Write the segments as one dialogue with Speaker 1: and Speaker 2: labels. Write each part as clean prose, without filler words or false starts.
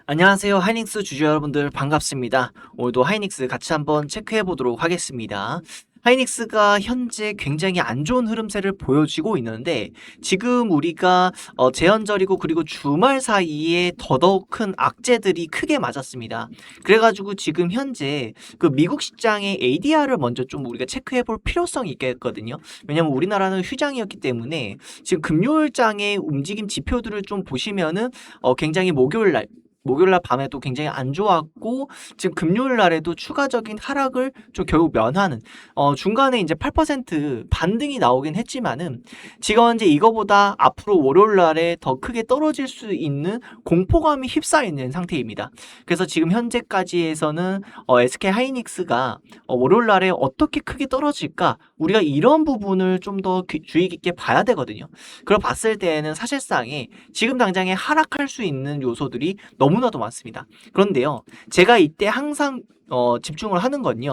Speaker 1: 안녕하세요. 하이닉스 주주 여러분들 반갑습니다. 오늘도 하이닉스 같이 한번 체크해 보도록 하겠습니다. 하이닉스가 현재 굉장히 안 좋은 흐름세를 보여주고 있는데 지금 우리가 제헌절이고 그리고 주말 사이에 더더욱 큰 악재들이 크게 맞았습니다. 그래가지고 지금 현재 그 미국 시장의 ADR을 먼저 좀 우리가 체크해 볼 필요성이 있겠거든요. 왜냐면 우리나라는 휴장이었기 때문에 지금 금요일장의 움직임 지표들을 좀 보시면은 굉장히 목요일날 밤에도 굉장히 안 좋았고 지금 금요일날에도 추가적인 하락을 좀 결국 면하는 중간에 이제 8% 반등이 나오긴 했지만은 지금 현재 이거보다 앞으로 월요일날에 더 크게 떨어질 수 있는 공포감이 휩싸이는 상태입니다. 그래서 지금 현재까지에서는 SK 하이닉스가 월요일날에 어떻게 크게 떨어질까 우리가 이런 부분을 좀 더 주의 깊게 봐야 되거든요. 그걸 봤을 때에는 사실상에 지금 당장에 하락할 수 있는 요소들이 너무나도 많습니다. 그런데요, 제가 이때 항상 집중을 하는 건요.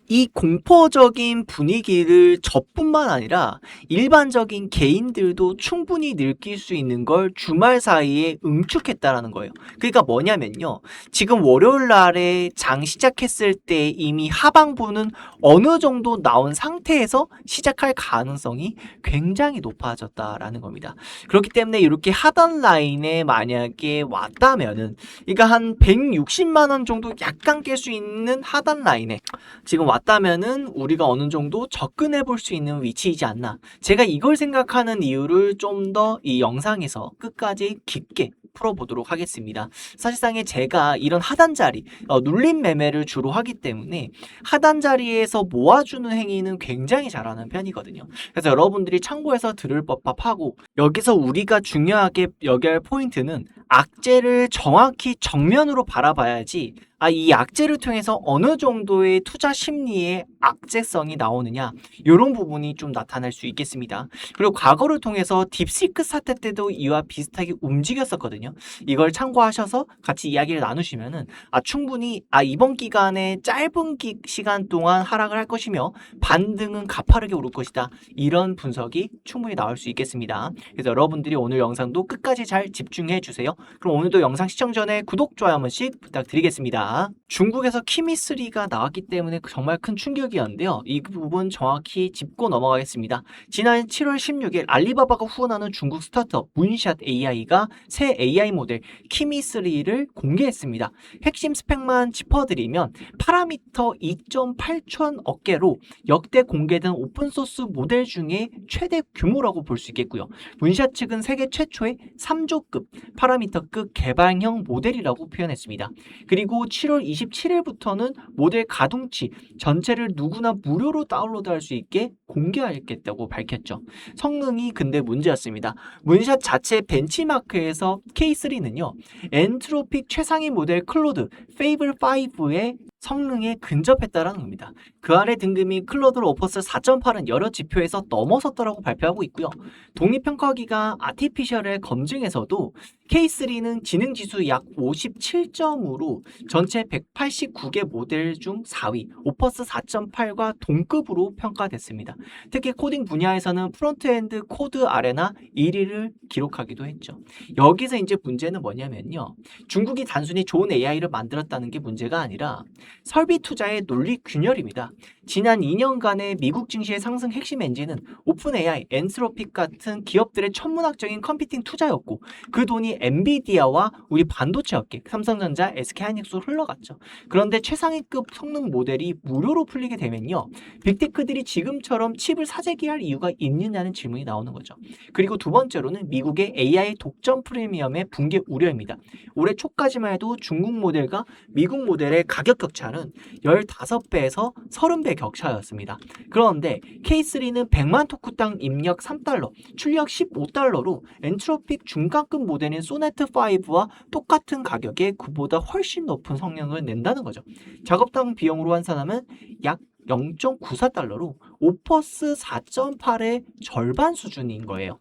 Speaker 1: 이 공포적인 분위기를 저뿐만 아니라 일반적인 개인들도 충분히 느낄 수 있는 걸 주말 사이에 응축했다라는 거예요. 그러니까 뭐냐면요. 지금 월요일 날에 장 시작했을 때 이미 하방부는 어느 정도 나온 상태에서 시작할 가능성이 굉장히 높아졌다라는 겁니다. 그렇기 때문에 이렇게 하단 라인에 만약에 왔다면은 그러니까 한 160만 원 정도 약간 깰 수 있는 하단 라인에 지금 왔다면은 우리가 어느 정도 접근해 볼 수 있는 위치이지 않나. 제가 이걸 생각하는 이유를 좀 더 이 영상에서 끝까지 깊게 풀어보도록 하겠습니다. 사실상에 제가 이런 하단 자리, 눌림 매매를 주로 하기 때문에 하단 자리에서 모아주는 행위는 굉장히 잘하는 편이거든요. 그래서 여러분들이 참고해서 들을 법하고 여기서 우리가 중요하게 여겨야 할 포인트는 악재를 정확히 정면으로 바라봐야지 이 악재를 통해서 어느 정도의 투자 심리의 악재성이 나오느냐 이런 부분이 좀 나타날 수 있겠습니다. 그리고 과거를 통해서 딥시크 사태 때도 이와 비슷하게 움직였었거든요. 이걸 참고하셔서 같이 이야기를 나누시면은 충분히 이번 기간에 짧은 시간 동안 하락을 할 것이며 반등은 가파르게 오를 것이다. 이런 분석이 충분히 나올 수 있겠습니다. 그래서 여러분들이 오늘 영상도 끝까지 잘 집중해 주세요. 그럼 오늘도 영상 시청 전에 구독, 좋아요 한 번씩 부탁드리겠습니다. 중국에서 키미3가 나왔기 때문에 정말 큰 충격이었는데요. 이 부분 정확히 짚고 넘어가겠습니다. 지난 7월 16일 알리바바가 후원하는 중국 스타트업 문샷 AI가 새 AI 모델 키미3를 공개했습니다. 핵심 스펙만 짚어드리면 파라미터 2.8천 개로 역대 공개된 오픈소스 모델 중에 최대 규모라고 볼 수 있겠고요. 문샷 측은 세계 최초의 3조급 파라미터급 개발형 모델이라고 표현했습니다. 그리고 7월 27일부터는 모델 가동치 전체를 누구나 무료로 다운로드할 수 있게 공개하겠다고 밝혔죠. 성능이 근데 문제였습니다. 문샷 자체 벤치마크에서 K3는요. 엔트로픽 최상위 모델 클로드 페이블 5의 성능에 근접했다라는 겁니다. 그 아래 등급인 클로드 오퍼스 4.8은 여러 지표에서 넘어섰다라고 발표하고 있고요. 독립평가기관 아티피셜의 검증에서도 K3는 지능지수 약 57점으로 전체 189개 모델 중 4위, 오퍼스 4.8과 동급으로 평가됐습니다. 특히 코딩 분야에서는 프론트엔드 코드 아레나 1위를 기록하기도 했죠. 여기서 이제 문제는 뭐냐면요. 중국이 단순히 좋은 AI를 만들었다는 게 문제가 아니라 설비 투자의 논리 균열입니다. 지난 2년간의 미국 증시의 상승 핵심 엔진은 오픈 AI, 엔트로픽 같은 기업들의 천문학적인 컴퓨팅 투자였고 그 돈이 엔비디아와 우리 반도체 업계, 삼성전자, SK하이닉스로 흘러갔죠. 그런데 최상위급 성능 모델이 무료로 풀리게 되면요. 빅테크들이 지금처럼 칩을 사재기할 이유가 있느냐는 질문이 나오는 거죠. 그리고 두 번째로는 미국의 AI 독점 프리미엄의 붕괴 우려입니다. 올해 초까지만 해도 중국 모델과 미국 모델의 가격 격차는 15배에서 30배 격차였습니다. 그런데 K3는 100만 토크당 입력 3달러, 출력 15달러로 엔트로픽 중간급 모델인 소네트5와 똑같은 가격에 그보다 훨씬 높은 성능을 낸다는 거죠. 작업당 비용으로 환산하면 약 0.94달러로 오퍼스 4.8의 절반 수준인 거예요.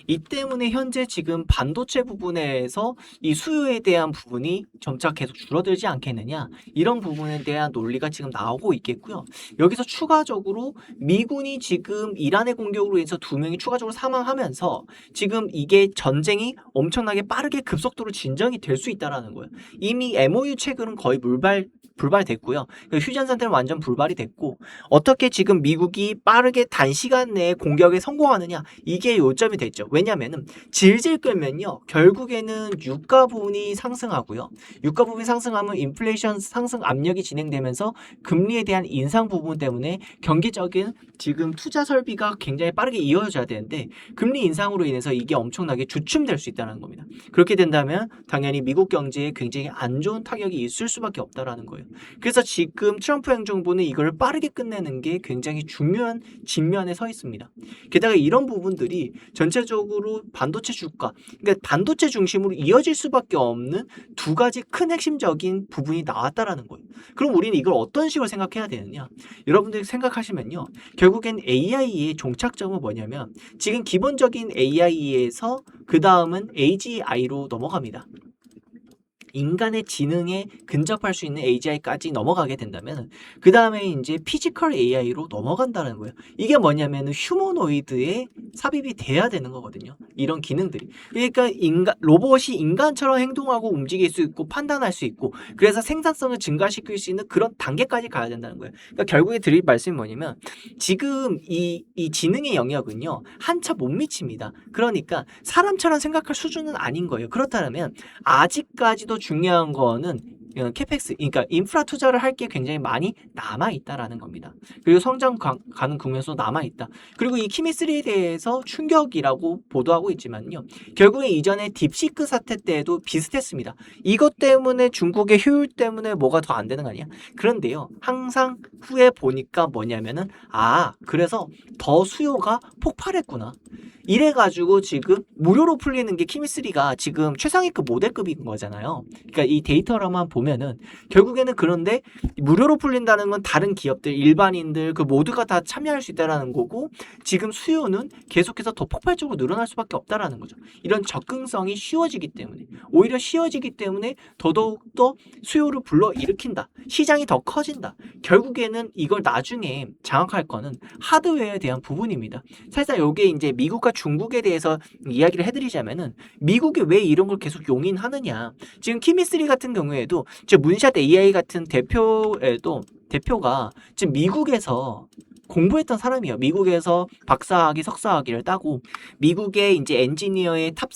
Speaker 1: 이 때문에 현재 지금 반도체 부분에서 이 수요에 대한 부분이 점차 계속 줄어들지 않겠느냐, 이런 부분에 대한 논리가 지금 나오고 있겠고요. 여기서 추가적으로 미군이 지금 이란의 공격으로 인해서 2명이 추가적으로 사망하면서 지금 이게 전쟁이 엄청나게 빠르게 급속도로 진정이 될 수 있다라는 거예요. 이미 MOU 체결은 거의 불발됐고요. 휴전 상태는 완전 불발이 됐고, 어떻게 지금 미국이 빠르게 단시간 내에 공격에 성공하느냐, 이게 요점이 됐죠. 왜냐면은 질질 끌면요, 결국에는 유가 부분이 상승하고요. 유가 부분이 상승하면 인플레이션 상승 압력이 진행되면서 금리에 대한 인상 부분 때문에 경기적인 지금 투자 설비가 굉장히 빠르게 이어져야 되는데, 금리 인상으로 인해서 이게 엄청나게 주춤될 수 있다는 겁니다. 그렇게 된다면 당연히 미국 경제에 굉장히 안 좋은 타격이 있을 수밖에 없다라는 거예요. 그래서 지금 트럼프 행정부는 이걸 빠르게 끝내는 게 굉장히 중요한 직면에 서 있습니다. 게다가 이런 부분들이 전체적으로 반도체 주가, 그러니까 반도체 중심으로 이어질 수밖에 없는 두 가지 큰 핵심적인 부분이 나왔다라는 거예요. 그럼 우리는 이걸 어떤 식으로 생각해야 되느냐? 여러분들이 생각하시면요, 결국엔 AI의 종착점은 뭐냐면 지금 기본적인 AI에서 그 다음은 AGI로 넘어갑니다. 인간의 지능에 근접할 수 있는 AGI까지 넘어가게 된다면 그 다음에 이제 피지컬 AI로 넘어간다는 거예요. 이게 뭐냐면은 휴머노이드에 삽입이 돼야 되는 거거든요. 이런 기능들이. 그러니까 로봇이 인간처럼 행동하고 움직일 수 있고 판단할 수 있고, 그래서 생산성을 증가시킬 수 있는 그런 단계까지 가야 된다는 거예요. 그러니까 결국에 드릴 말씀이 뭐냐면 지금 이 지능의 영역은요, 한참 못 미칩니다. 그러니까 사람처럼 생각할 수준은 아닌 거예요. 그렇다면 아직까지도 중요한 거는 캐펙스, 그러니까 인프라 투자를 할 게 굉장히 많이 남아있다라는 겁니다. 그리고 성장 가는 국면에서 남아있다. 그리고 이 키미3에 대해서 충격이라고 보도하고 있지만요, 결국에 이전에 딥시크 사태 때도 비슷했습니다. 이것 때문에 중국의 효율 때문에 뭐가 더 안 되는 거 아니야? 그런데요, 항상 후에 보니까 뭐냐면은 그래서 더 수요가 폭발했구나. 이래가지고 지금 무료로 풀리는 게 키미3가 지금 최상위급 모델급인 거잖아요. 그러니까 이 데이터로만 보면은 결국에는, 그런데 무료로 풀린다는 건 다른 기업들, 일반인들 그 모두가 다 참여할 수 있다라는 거고, 지금 수요는 계속해서 더 폭발적으로 늘어날 수밖에 없다라는 거죠. 이런 접근성이 쉬워지기 때문에, 오히려 쉬워지기 때문에 더더욱더 수요를 불러일으킨다. 시장이 더 커진다. 결국에는 이걸 나중에 장악할 거는 하드웨어에 대한 부분입니다. 사실상 이게 이제 미국과 중국에 대해서 이야기를 해드리자면은, 미국이 왜 이런 걸 계속 용인하느냐. 지금 키미3 같은 경우에도 문샷 AI 같은 대표가 지금 미국에서 공부했던 사람이에요. 미국에서 박사학위, 석사학위를 따고 미국의 이제 엔지니어의 탑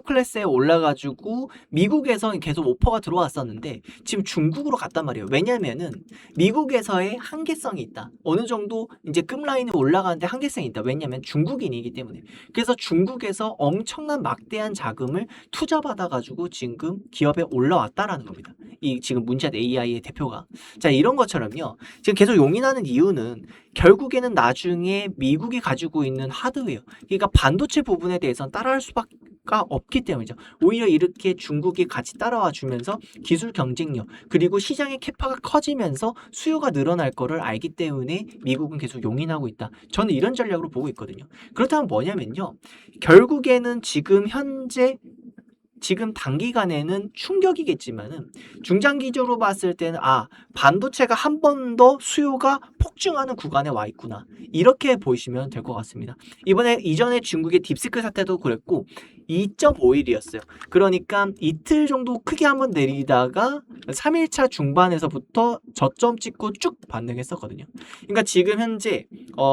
Speaker 1: 클래스에 올라가지고 미국에서 계속 오퍼가 들어왔었는데 지금 중국으로 갔단 말이에요. 왜냐면은 미국에서의 한계성이 있다. 어느 정도 이제 급 라인에 올라가는데 한계성이 있다. 왜냐면 중국인이기 때문에. 그래서 중국에서 엄청난 막대한 자금을 투자받아가지고 지금 기업에 올라왔다라는 겁니다. 이 지금 문샷 AI의 대표가. 자, 이런 것처럼요, 지금 계속 용인하는 이유는 결국에는 나중에 미국이 가지고 있는 하드웨어, 그러니까 반도체 부분에 대해서는 따라할 수밖에 없기 때문이죠. 오히려 이렇게 중국이 같이 따라와 주면서 기술 경쟁력, 그리고 시장의 캐파가 커지면서 수요가 늘어날 거를 알기 때문에 미국은 계속 용인하고 있다. 저는 이런 전략으로 보고 있거든요. 그렇다면 뭐냐면요, 결국에는 지금 단기간에는 충격이겠지만은 중장기적으로 봤을 때는 반도체가 한 번 더 수요가 폭증하는 구간에 와 있구나, 이렇게 보시면 될 것 같습니다. 이전에 중국의 딥시크 사태도 그랬고 2.5일이었어요. 그러니까 이틀 정도 크게 한번 내리다가 3일차 중반에서부터 저점 찍고 쭉 반등했었거든요. 그러니까 지금 현재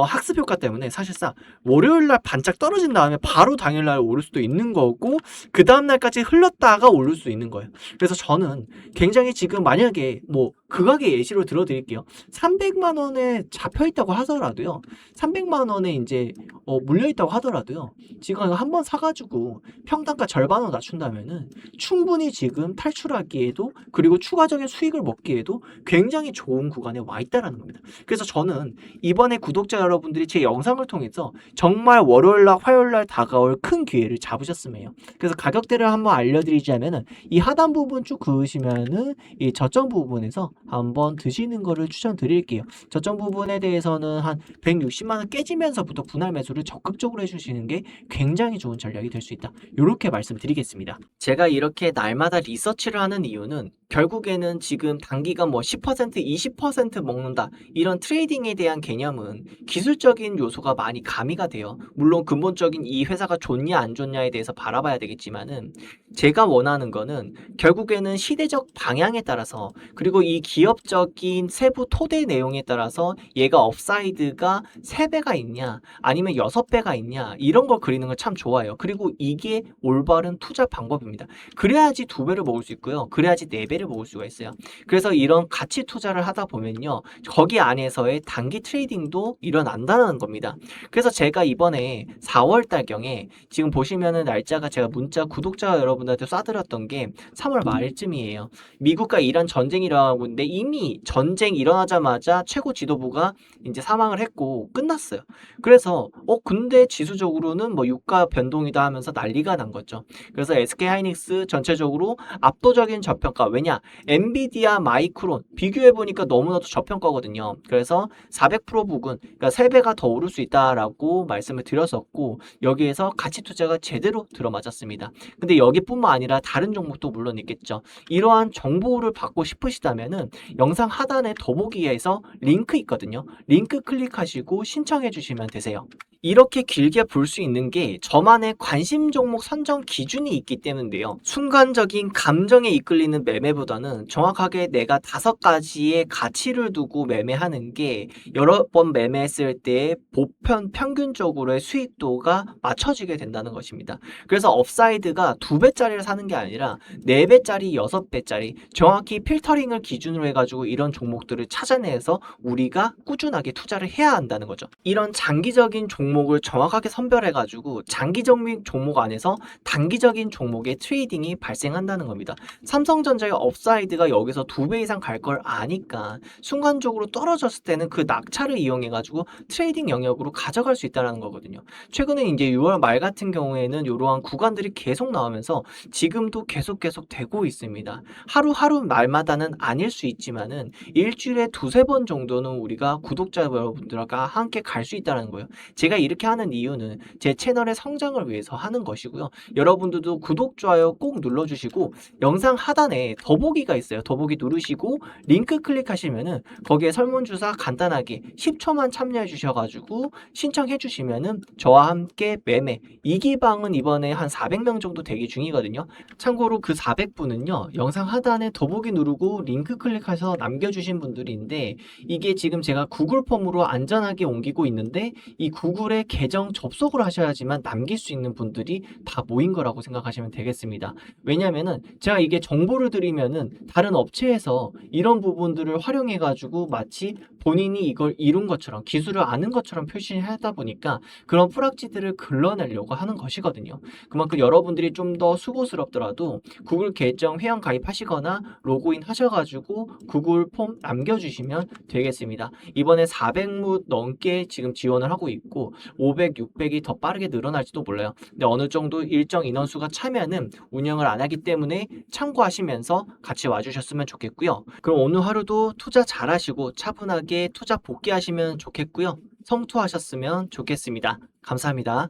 Speaker 1: 학습 효과 때문에 사실상 월요일날 반짝 떨어진 다음에 바로 당일날 오를 수도 있는 거고, 그 다음날까지 흘렀다가 오를 수 있는 거예요. 그래서 저는 굉장히 지금 만약에 극악의 예시로 들어드릴게요. 300만 원에 잡혀있다고 하더라도요, 300만 원에 이제 물려있다고 하더라도요, 지금 한번 사가지고 평단가 절반으로 낮춘다면은 충분히 지금 탈출하기에도, 그리고 추가적인 수익을 먹기에도 굉장히 좋은 구간에 와 있다라는 겁니다. 그래서 저는 이번에 구독자 여러분들이 제 영상을 통해서 정말 월요일날 화요일날 다가올 큰 기회를 잡으셨으면 해요. 그래서 가격대를 한번 알려드리자면은 이 하단 부분 쭉 그으시면은 이 저점 부분에서 한번 드시는 거를 추천드릴게요. 저점 부분에 대해서는 한 160만 원 깨지면서부터 분할 매수를 적극적으로 해주시는 게 굉장히 좋은 전략이 될 수 있다. 이렇게 말씀드리겠습니다. 제가 이렇게 날마다 리서치를 하는 이유는 결국에는 지금 단기간 뭐 10%, 20% 먹는다 이런 트레이딩에 대한 개념은 기술적인 요소가 많이 가미가 돼요. 물론 근본적인 이 회사가 좋냐 안 좋냐에 대해서 바라봐야 되겠지만은 제가 원하는 거는 결국에는 시대적 방향에 따라서 그리고 이 기업적인 세부 토대 내용에 따라서 얘가 업사이드가 3배가 있냐 아니면 6배가 있냐 이런 걸 그리는 걸 참 좋아해요. 그리고 이게 올바른 투자 방법입니다. 그래야지 2배를 먹을 수 있고요. 그래야지 4배를 먹을 수가 있어요. 그래서 이런 가치 투자를 하다 보면요. 거기 안에서의 단기 트레이딩도 일어난다는 겁니다. 그래서 제가 이번에 4월 달경에 지금 보시면은 날짜가 제가 문자 구독자 여러분들한테 쏴드렸던 게 3월 말쯤이에요. 미국과 이란 전쟁이 일어나고 있는데 이미 전쟁 일어나자마자 최고 지도부가 이제 사망을 했고 끝났어요. 그래서 근데 지수적으로는 뭐 유가 변동이다 하면서 난리가 난 거죠. 그래서 SK하이닉스 전체적으로 압도적인 저평가. 왜냐? 엔비디아, 마이크론 비교해 보니까 너무나도 저평가거든요. 그래서 400% 부근, 그러니까 3배가 더 오를 수 있다라고 말씀을 드렸었고 여기에서 가치 투자가 제대로 들어맞았습니다. 근데 여기뿐만 아니라 다른 종목도 물론 있겠죠. 이러한 정보를 받고 싶으시다면은 영상 하단에 더보기에서 링크 있거든요. 링크 클릭하시고 신청해 주시면 되세요. 이렇게 길게 볼 수 있는 게 저만의 관심 종목 선정 기준이 있기 때문인데요. 순간적인 감정에 이끌리는 매매보다는 정확하게 내가 5가지의 가치를 두고 매매하는 게 여러 번 매매했을 때 보편 평균적으로의 수익도가 맞춰지게 된다는 것입니다. 그래서 업사이드가 2배짜리를 사는 게 아니라 4배짜리, 6배짜리 정확히 필터링을 기준으로 해가지고 이런 종목들을 찾아내서 우리가 꾸준하게 투자를 해야 한다는 거죠. 이런 장기적인 종목을 정확하게 선별해가지고 장기적인 종목 안에서 단기적인 종목의 트레이딩이 발생한다는 겁니다. 삼성전자의 업사이드가 여기서 2배 이상 갈 걸 아니까 순간적으로 떨어졌을 때는 그 낙차를 이용해가지고 트레이딩 영역으로 가져갈 수 있다는 거거든요. 최근에 이제 6월 말 같은 경우에는 이러한 구간들이 계속 나오면서 지금도 계속 되고 있습니다. 하루하루 말마다는 아닐 수 있지만은 일주일에 2-3번 정도는 우리가 구독자 여러분들과 함께 갈 수 있다는 거예요. 제가 이렇게 하는 이유는 제 채널의 성장을 위해서 하는 것이고요. 여러분들도 구독, 좋아요 꼭 눌러주시고 영상 하단에 더보기가 있어요. 더보기 누르시고 링크 클릭하시면은 거기에 설문조사 간단하게 10초만 참여해 주셔가지고 신청해 주시면은 저와 함께 매매 이기방은 이번에 한 400명 정도 대기 중이거든요. 참고로 그 400분은요. 영상 하단에 더보기 누르고 링크 클릭해서 남겨주신 분들인데 이게 지금 제가 구글 폼으로 안전하게 옮기고 있는데 이 구글에 계정 접속을 하셔야지만 남길 수 있는 분들이 다 모인 거라고 생각하시면 되겠습니다. 왜냐면은 제가 이게 정보를 드리면은 다른 업체에서 이런 부분들을 활용해 가지고 마치 본인이 이걸 이룬 것처럼 기술을 아는 것처럼 표시하다 보니까 그런 뿌락지들을 걸러내려고 하는 것이거든요. 그만큼 여러분들이 좀 더 수고스럽더라도 구글 계정 회원 가입하시거나 로그인 하셔가지고 구글 폼 남겨주시면 되겠습니다. 이번에 400무 넘게 지금 지원을 하고 있고 500, 600이 더 빠르게 늘어날지도 몰라요. 근데 어느 정도 일정 인원수가 차면은 운영을 안 하기 때문에 참고하시면서 같이 와주셨으면 좋겠고요. 그럼 오늘 하루도 투자 잘하시고 차분하게 투자 복귀하시면 좋겠고요. 성투하셨으면 좋겠습니다. 감사합니다.